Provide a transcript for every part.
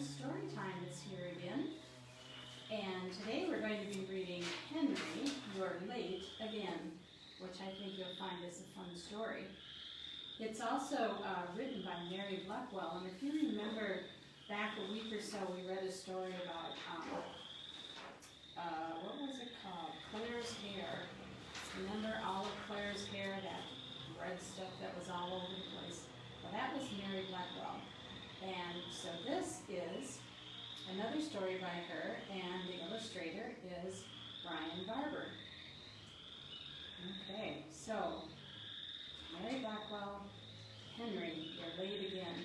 story time is here again, and today we're going to be reading Henry, You're Late Again, which I think you'll find is a fun story. It's also written by Mary Bleckwehl, and if you remember back a week or so we read a story about, what was it called? Claire's hair. Remember all of Claire's hair, that red stuff that was all over the place? Well, that was Mary Bleckwehl. And so this is another story by her, and the illustrator is Barber. Okay, so Mary Bleckwehl, Henry, You're Late Again.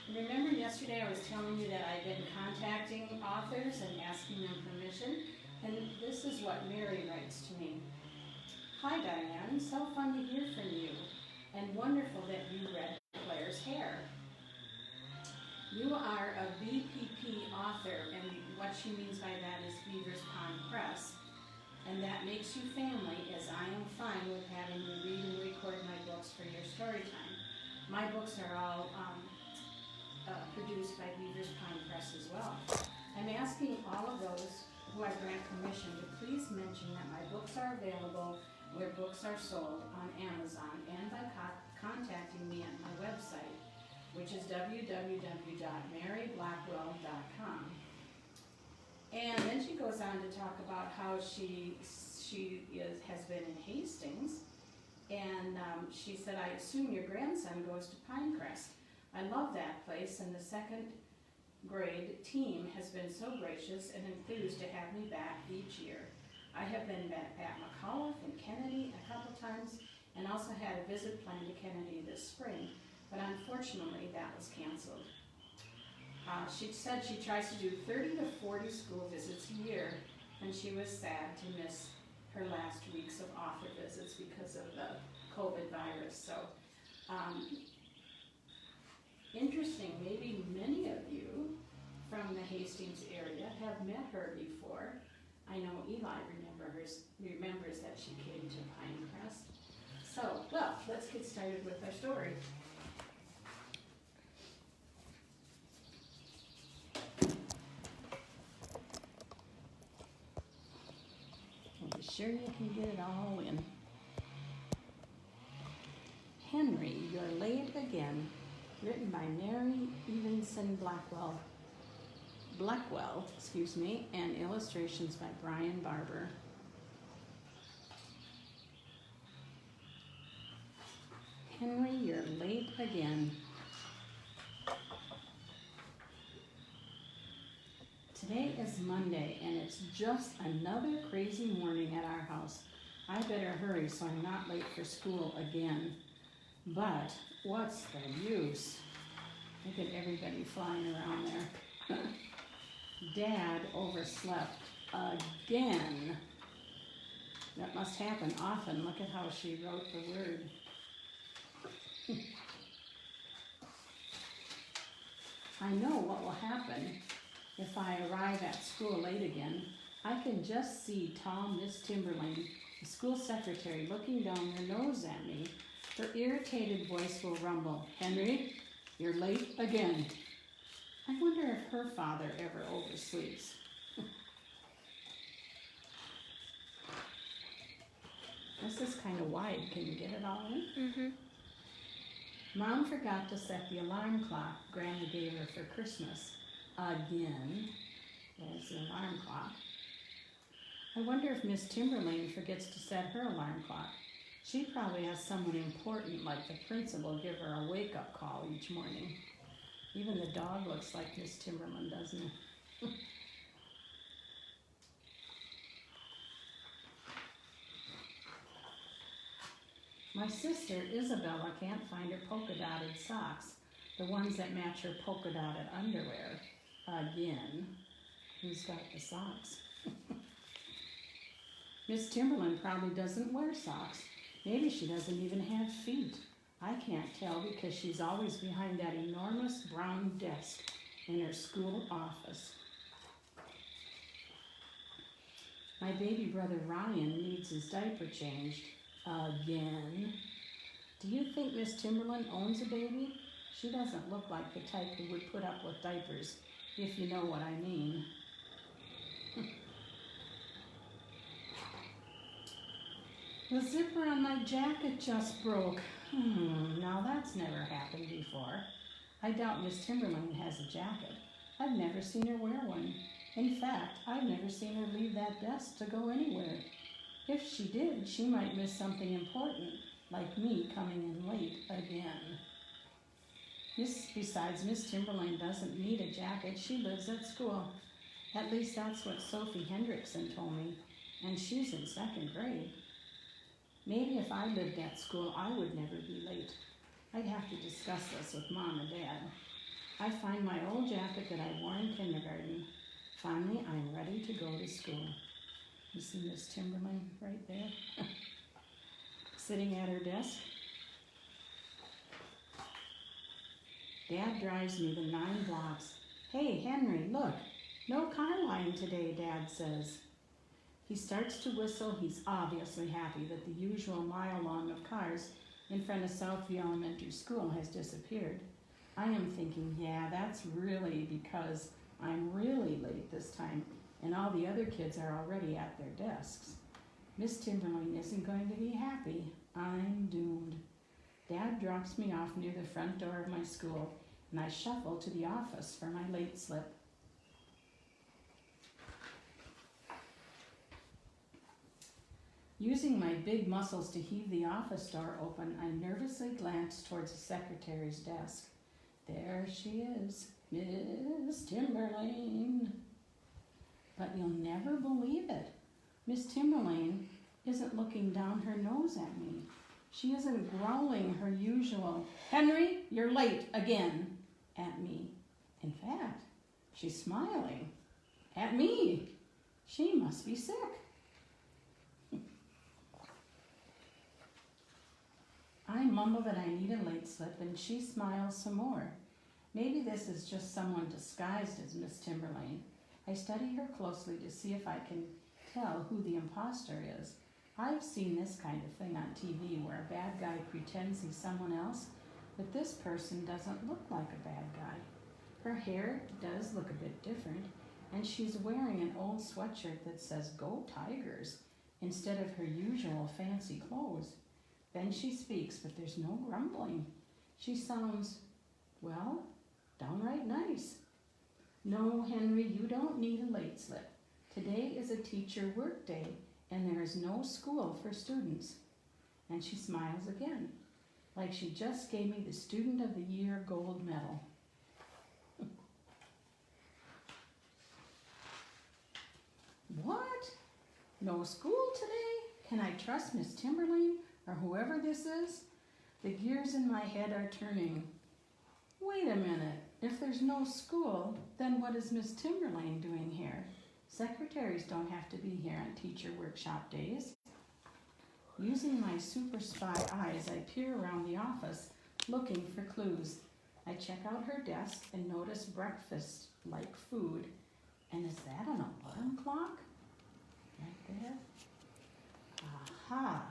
And remember yesterday I was telling you that I've been contacting authors and asking them permission, and this is what Mary writes to me. Hi Diane, so fun to hear from you, and wonderful that you read Claire's hair. You are a BPP author, and what she means by that is Beaver's Pond Press, and that makes you family, as I am fine with having you read and record my books for your story time. My books are all produced by Beaver's Pond Press as well. I'm asking all of those who I grant permission to please mention that my books are available where books are sold on Amazon and by contacting me at my website, which is www.maryblackwell.com. And then she goes on to talk about how she has been in Hastings, and she said, I assume your grandson goes to Pinecrest. I love that place, and the second grade team has been so gracious and enthused to have me back each year. I have been at McAuliffe and Kennedy a couple times, and also had a visit planned to Kennedy this spring, but unfortunately that was canceled. She said she tries to do 30 to 40 school visits a year, and she was sad to miss her last weeks of author visits because of the COVID virus. So, interesting, maybe many of you from the Hastings area have met her before. I know Eli remembers that she came to Pinecrest. So, well, let's get started with our story. Be sure you can get it all in. Henry, You're Late Again, written by Mary Evenson Bleckwehl, and illustrations by Barber. Henry, You're Late Again. Today is Monday, and it's just another crazy morning at our house. I better hurry so I'm not late for school again. But what's the use? Look at everybody flying around there. Dad overslept again. That must happen often. Look at how she wrote the word. I know what will happen if I arrive at school late again. I can just see tall Miss Timberlane, the school secretary, looking down her nose at me. Her irritated voice will rumble, Henry, you're late again. I wonder if her father ever oversleeps. This is kind of wide. Can you get it all in? Mm-hmm. Mom forgot to set the alarm clock Grandma gave her for Christmas. Again. There's the alarm clock. I wonder if Miss Timberlane forgets to set her alarm clock. She probably has someone important like the principal give her a wake-up call each morning. Even the dog looks like Miss Timberlane, doesn't it? My sister Isabella can't find her polka-dotted socks, the ones that match her polka-dotted underwear. Again. Who's got the socks? Miss Timberlane probably doesn't wear socks. Maybe she doesn't even have feet. I can't tell because she's always behind that enormous brown desk in her school office. My baby brother Ryan needs his diaper changed. Again. Do you think Miss Timberlane owns a baby? She doesn't look like the type who would put up with diapers. if you know what I mean. The zipper on my jacket just broke. Now that's never happened before. I doubt Miss Timberlane has a jacket. I've never seen her wear one. In fact, I've never seen her leave that desk to go anywhere. If she did, she might miss something important, like me coming in late again. Besides, Miss Timberlane doesn't need a jacket. She lives at school. At least that's what Sophie Hendrickson told me, and she's in 2nd grade. Maybe if I lived at school, I would never be late. I'd have to discuss this with Mom and Dad. I find my old jacket that I wore in kindergarten. Finally, I'm ready to go to school. You see Miss Timberlane right there? Sitting at her desk. Dad drives me the 9 blocks. Hey, Henry, look. No car line today, Dad says. He starts to whistle. He's obviously happy that the usual mile long of cars in front of Southview Elementary School has disappeared. I am thinking, yeah, that's really because I'm really late this time and all the other kids are already at their desks. Miss Timberlane isn't going to be happy. I'm doomed. Dad drops me off near the front door of my school and I shuffle to the office for my late slip. Using my big muscles to heave the office door open, I nervously glance towards the secretary's desk. There she is, Miss Timberlane. But you'll never believe it. Miss Timberlane isn't looking down her nose at me. She isn't growling her usual, Henry, you're late again, at me. In fact, she's smiling at me. She must be sick. I mumble that I need a late slip, and she smiles some more. Maybe this is just someone disguised as Miss Timberlane. I study her closely to see if I can tell who the imposter is. I've seen this kind of thing on TV where a bad guy pretends he's someone else, but this person doesn't look like a bad guy. Her hair does look a bit different, and she's wearing an old sweatshirt that says "Go Tigers" instead of her usual fancy clothes. Then she speaks, but there's no grumbling. She sounds, well, downright nice. No, Henry, you don't need a late slip. Today is a teacher work day, and there is no school for students. And she smiles again, like she just gave me the Student of the Year gold medal. What? No school today? Can I trust Miss Timberlane? Or whoever this is? The gears in my head are turning. Wait a minute. If there's no school, then what is Miss Timberlane doing here? Secretaries don't have to be here on teacher workshop days. Using my super spy eyes, I peer around the office, looking for clues. I check out her desk and notice breakfast-like food. And is that an alarm clock? Right there? Aha!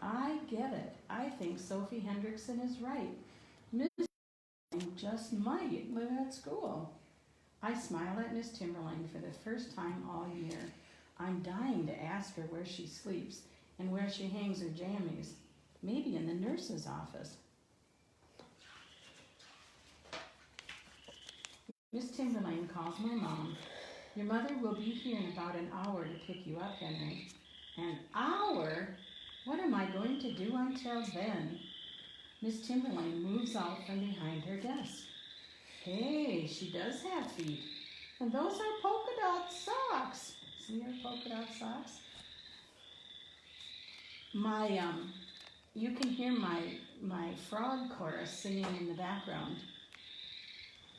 I get it. I think Sophie Hendrickson is right. Miss Timberlane just might live at school. I smile at Miss Timberlane for the first time all year. I'm dying to ask her where she sleeps and where she hangs her jammies. Maybe in the nurse's office. Miss Timberlane calls my mom. Your mother will be here in about an hour to pick you up, Henry. An hour? What am I going to do until then? Miss Timberlane moves out from behind her desk. Hey, she does have feet. And those are polka dot socks. See her polka dot socks? You can hear my frog chorus singing in the background.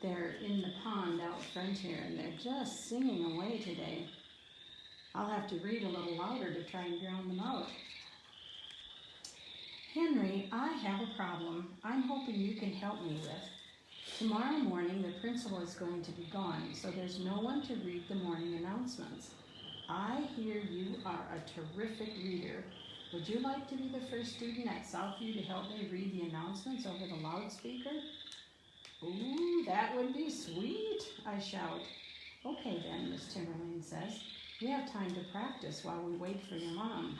They're in the pond out front here, and they're just singing away today. I'll have to read a little louder to try and drown them out. Henry, I have a problem I'm hoping you can help me with. Tomorrow morning, the principal is going to be gone, so there's no one to read the morning announcements. I hear you are a terrific reader. Would you like to be the first student at Southview to help me read the announcements over the loudspeaker? Ooh, that would be sweet, I shout. Okay then, Miss Timberlane says. We have time to practice while we wait for your mom.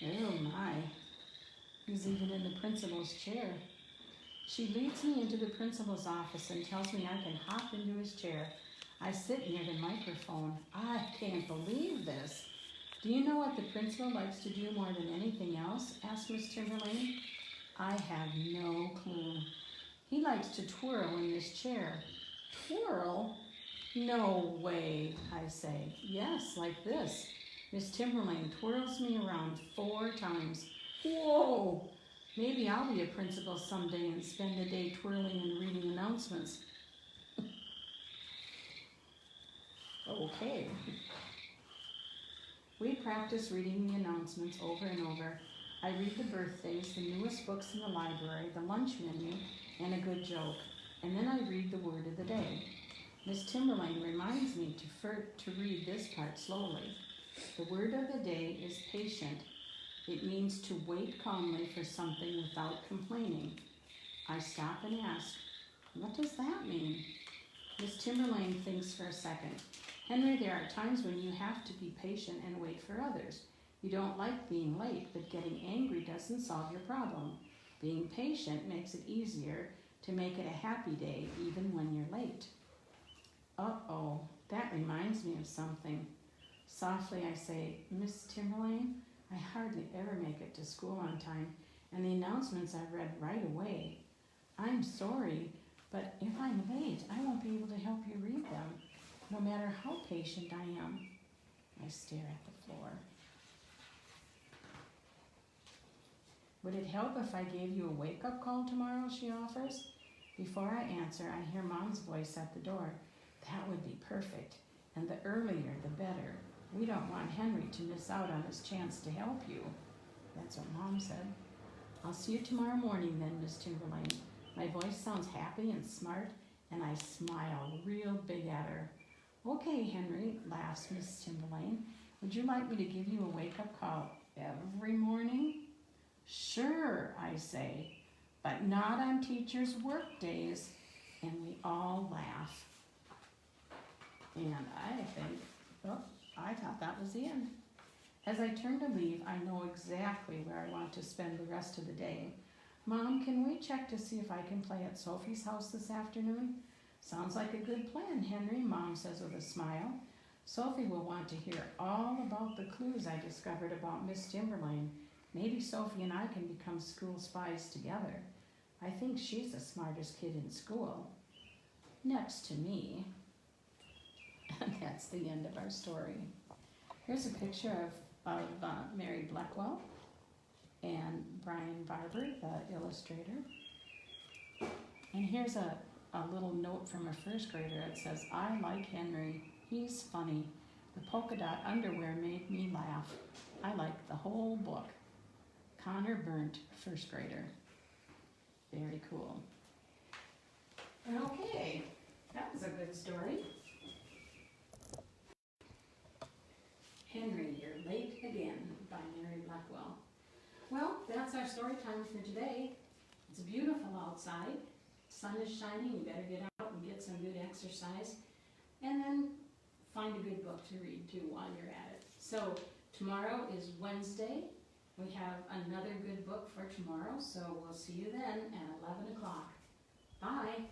Oh my, he's even in the principal's chair. She leads me into the principal's office and tells me I can hop into his chair. I sit near the microphone. I can't believe this. Do you know what the principal likes to do more than anything else? Asked Miss Timberlane. I have no clue. He likes to twirl in this chair. Twirl? No way, I say. Yes, like this. Miss Timberlane twirls me around 4 times. Whoa! Maybe I'll be a principal someday and spend a day twirling and reading announcements. Okay. We practice reading the announcements over and over. I read the birthdays, the newest books in the library, the lunch menu, and a good joke. And then I read the word of the day. Miss Timberlane reminds me to read this part slowly. The word of the day is patient. It means to wait calmly for something without complaining. I stop and ask, what does that mean? Miss Timberlane thinks for a second. Henry, there are times when you have to be patient and wait for others. You don't like being late, but getting angry doesn't solve your problem. Being patient makes it easier to make it a happy day, even when you're late. Uh-oh, that reminds me of something. Softly I say, Miss Timberlane, I hardly ever make it to school on time, and the announcements I read right away. I'm sorry, but if I'm late, I won't be able to help you read them, no matter how patient I am. I stare at the floor. Would it help if I gave you a wake-up call tomorrow, she offers? Before I answer, I hear Mom's voice at the door. That would be perfect, and the earlier the better. We don't want Henry to miss out on his chance to help you. That's what Mom said. I'll see you tomorrow morning then, Miss Timberlane. My voice sounds happy and smart, and I smile real big at her. Okay, Henry, laughs Miss Timberlane. Would you like me to give you a wake-up call every morning? Sure, I say, but not on teachers' work days. And we all laugh. And I thought that was the end. As I turn to leave, I know exactly where I want to spend the rest of the day. Mom, can we check to see if I can play at Sophie's house this afternoon? Sounds like a good plan, Henry, Mom says with a smile. Sophie will want to hear all about the clues I discovered about Miss Timberlane. Maybe Sophie and I can become school spies together. I think she's the smartest kid in school. Next to me. And that's the end of our story. Here's a picture of Mary Bleckwehl and Brian Barber, the illustrator. And here's a little note from a first grader. It says, I like Henry. He's funny. The polka dot underwear made me laugh. I like the whole book. Connor Burnt, first grader. Very cool. Okay, that was a good story. Henry, You're Late Again by Mary Bleckwehl. Well, that's our story time for today. It's beautiful outside. Sun is shining. You better get out and get some good exercise. And then find a good book to read too while you're at it. So tomorrow is Wednesday. We have another good book for tomorrow. So we'll see you then at 11 o'clock. Bye.